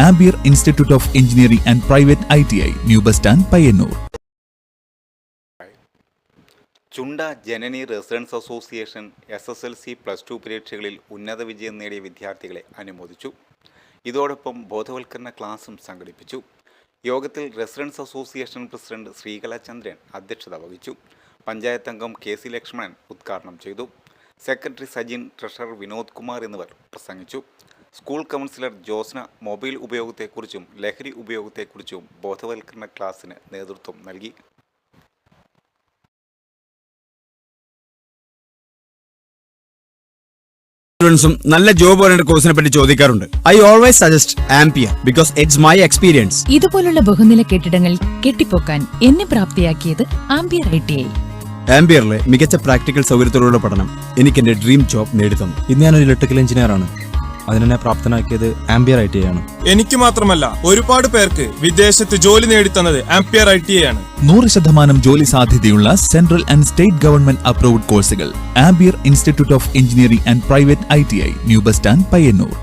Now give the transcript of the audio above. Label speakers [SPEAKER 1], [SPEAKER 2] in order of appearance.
[SPEAKER 1] Ampere institute of engineering and private ITI, new bus stand, Payyanur.
[SPEAKER 2] Chunda Janani residence association SSLC +2 പരീക്ഷകളിൽ ഉന്നത വിജയം നേടിയ വിദ്യാർത്ഥികളെ അനുമോദിച്ചു. ഇതോടൊപ്പം ബോധവൽക്കരണ ക്ലാസും സംഘടിപ്പിച്ചു. യോഗത്തിൽ റെസിഡൻസ് അസോസിയേഷൻ പ്രസിഡന്റ് ശ്രീകല ചന്ദ്രൻ അധ്യക്ഷത വഹിച്ചു. പഞ്ചായത്ത് അംഗം KC ലക്ഷ്മണൻ ഉദ്ഘാടനം ചെയ്തു. സെക്രട്ടറി സജിൻ, ട്രഷറർ വിനോദ് കുമാർ എന്നിവർ പ്രസംഗിച്ചു. സ്കൂൾ കൗൺസിലർ ജോസ്ന മൊബൈൽ ഉപയോഗത്തെക്കുറിച്ചും ലഹരി ഉപയോഗത്തെക്കുറിച്ചും ബോധവൽക്കരണ ക്ലാസിന് നേതൃത്വം നൽകി.
[SPEAKER 3] നല്ല ജോബ് ഓറിയന്റഡ് കോഴ്സിനെ പറ്റി ചോദിക്കാറുണ്ട്. I always suggest ampere because it's my experience.
[SPEAKER 4] ഇതുപോലുള്ള ബഹുനില കെട്ടിടങ്ങൾ കെട്ടിപ്പൊക്കാൻ എന്നെ പ്രാപ്തിയാക്കിയത് ആംപിയർ ITI.
[SPEAKER 3] ആംപിയറിലെ മികച്ച പ്രാക്ടിക്കൽ സൗകര്യത്തോടുള്ള പഠനം എനിക്ക് എന്റെ ഡ്രീം ജോബ് നേടിത്തന്നു.
[SPEAKER 5] ഇന്ന് ഞാനൊരു ഇലക്ട്രിക്കൽ എഞ്ചിനീയർ ആണ്. അതിനെന്നെ പ്രാപ്തനാക്കിയത് ആംപിയർ ITI ആണ്.
[SPEAKER 6] എനിക്ക് മാത്രമല്ല, ഒരുപാട് പേർക്ക് വിദേശത്ത് ജോലി നേടിത്തന്നത് ആംപിയർ ITI ആണ്.
[SPEAKER 1] 100% ജോലി സാധ്യതയുള്ള central and state government approved കോഴ്സുകൾ. ആംബിയർ institute of engineering and private ITI, new bus stand, Payyanur.